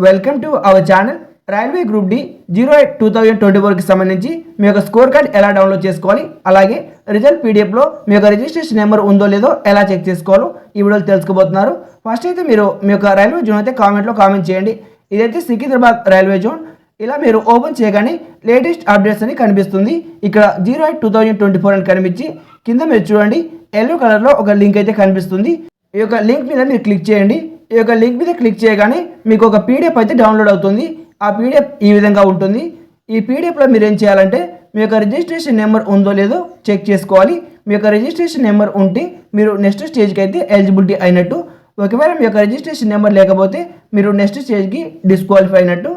Welcome to our channel. Railway group D 08/2024కి సంబంధించి మీ యొక్క స్కోర్ కార్డ్ ఎలా డౌన్లోడ్ చేసుకోవాలి, అలాగే రిజల్ట్ పీడిఎఫ్లో మీ యొక్క రిజిస్ట్రేషన్ నెంబర్ ఉందో లేదో ఎలా చెక్ చేసుకోవాలో ఈ వీడియోలో తెలుసుకోబోతున్నారు. ఫస్ట్ అయితే మీరు మీ యొక్క రైల్వే జోన్ అయితే కామెంట్లో కామెంట్ చేయండి. ఇదైతే సికింద్రాబాద్ రైల్వే జోన్. ఇలా మీరు ఓపెన్ చేయగానే లేటెస్ట్ అప్డేట్స్ అని కనిపిస్తుంది. ఇక్కడ 08/2024 అని కనిపించి కింద మీరు చూడండి ఎల్లో కలర్లో ఒక లింక్ అయితే కనిపిస్తుంది. ఈ యొక్క లింక్ మీద మీరు క్లిక్ చేయండి. ఈ యొక్క లింక్ మీద క్లిక్ చేయగానే మీకు ఒక పీడిఎఫ్ అయితే డౌన్లోడ్ అవుతుంది. ఆ పీడిఎఫ్ ఈ విధంగా ఉంటుంది. ఈ పీడిఎఫ్లో మీరు ఏం చేయాలంటే మీ యొక్క రిజిస్ట్రేషన్ నెంబర్ ఉందో లేదో చెక్ చేసుకోవాలి. మీ యొక్క రిజిస్ట్రేషన్ నెంబర్ ఉంటే మీరు నెక్స్ట్ స్టేజ్కి అయితే ఎలిజిబిలిటీ అయినట్టు. ఒకవేళ మీ యొక్క రిజిస్ట్రేషన్ నెంబర్ లేకపోతే మీరు నెక్స్ట్ స్టేజ్కి డిస్క్వాలిఫై అయినట్టు.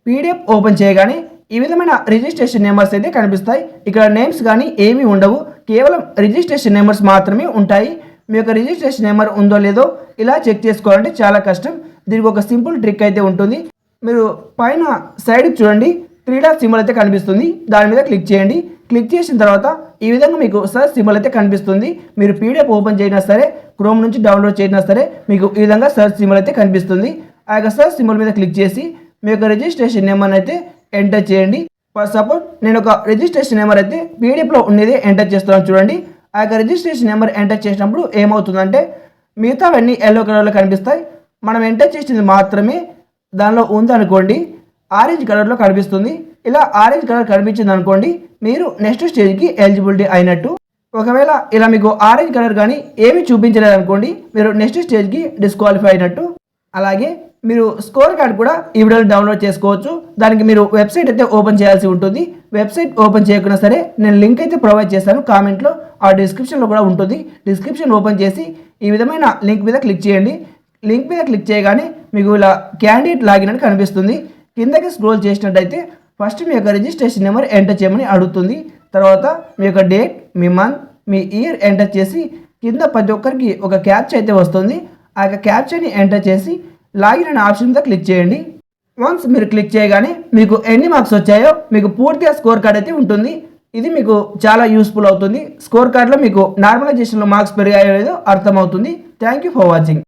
పీడిఎఫ్ ఓపెన్ చేయగానే ఈ విధమైన రిజిస్ట్రేషన్ నెంబర్స్ అయితే కనిపిస్తాయి. ఇక్కడ నేమ్స్ కానీ ఏమీ ఉండవు, కేవలం రిజిస్ట్రేషన్ నెంబర్స్ మాత్రమే ఉంటాయి. మీ యొక్క రిజిస్ట్రేషన్ నెంబర్ ఉందో లేదో ఇలా చెక్ చేసుకోవాలంటే చాలా కష్టం. దీనికి ఒక సింపుల్ ట్రిక్ అయితే ఉంటుంది. మీరు పైన సైడ్కి చూడండి 3 డాట్ సింబల్ అయితే కనిపిస్తుంది. దాని మీద క్లిక్ చేయండి. క్లిక్ చేసిన తర్వాత ఈ విధంగా మీకు సర్చ్ సింబల్ అయితే కనిపిస్తుంది. మీరు పీడిఎఫ్ ఓపెన్ చేసినా సరే, క్రోమ్ నుంచి డౌన్లోడ్ చేసినా సరే మీకు ఈ విధంగా సర్చ్ సింబల్ అయితే కనిపిస్తుంది. ఆ యొక్క సర్చ్ సింబల్ మీద క్లిక్ చేసి మీ యొక్క రిజిస్ట్రేషన్ నెంబర్ అయితే ఎంటర్ చేయండి. ఫర్ సపోజ్ నేను ఒక రిజిస్ట్రేషన్ నెంబర్ అయితే పీడిఎఫ్లో ఉండేది ఎంటర్ చేస్తున్నాను. చూడండి, ఆ యొక్క రిజిస్ట్రేషన్ నెంబర్ ఎంటర్ చేసినప్పుడు ఏమవుతుందంటే మిగతావన్నీ ఎల్లో కలర్లో కనిపిస్తాయి. మనం ఎంటర్ చేసింది మాత్రమే దానిలో ఉందనుకోండి ఆరెంజ్ కలర్లో కనిపిస్తుంది. ఇలా ఆరెంజ్ కలర్ కనిపించింది అనుకోండి మీరు నెక్స్ట్ స్టేజ్కి ఎలిజిబిలిటీ అయినట్టు. ఒకవేళ ఇలా మీకు ఆరెంజ్ కలర్ కానీ ఏమీ చూపించలేదు అనుకోండి మీరు నెక్స్ట్ స్టేజ్కి డిస్క్వాలిఫై అయినట్టు. అలాగే మీరు స్కోర్ కార్డ్ కూడా ఈ వీడియోలో డౌన్లోడ్ చేసుకోవచ్చు. దానికి మీరు వెబ్సైట్ అయితే ఓపెన్ చేయాల్సి ఉంటుంది. వెబ్సైట్ ఓపెన్ చేయకున్నా సరే నేను లింక్ అయితే ప్రొవైడ్ చేశాను కామెంట్లో, ఆ డిస్క్రిప్షన్లో కూడా ఉంటుంది. డిస్క్రిప్షన్ ఓపెన్ చేసి ఈ విధమైన లింక్ మీద క్లిక్ చేయండి. లింక్ మీద క్లిక్ చేయగానే మీకు ఇలా క్యాండిడేట్ లాగిన్ అని కనిపిస్తుంది. కిందకి స్క్రోల్ చేసినట్టయితే ఫస్ట్ మీ యొక్క రిజిస్ట్రేషన్ నెంబర్ ఎంటర్ చేయమని అడుగుతుంది. తర్వాత మీ యొక్క డేట్, మీ మంత్, మీ ఇయర్ ఎంటర్ చేసి కింద ప్రతి ఒక్కరికి ఒక క్యాప్చా అయితే వస్తుంది. ఆ యొక్క క్యాప్చాని ఎంటర్ చేసి లాగిన్ అనే ఆప్షన్ మీద క్లిక్ చేయండి. వన్స్ మీరు క్లిక్ చేయగానే మీకు ఎన్ని మార్క్స్ వచ్చాయో మీకు పూర్తిగా స్కోర్ కార్డ్ అయితే ఉంటుంది. ఇది మీకు చాలా యూస్ఫుల్ అవుతుంది. స్కోర్ కార్డ్లో మీకు నార్మలైజేషన్లో మార్క్స్ పెరిగాయో లేదో అర్థమవుతుంది. Thank you for watching.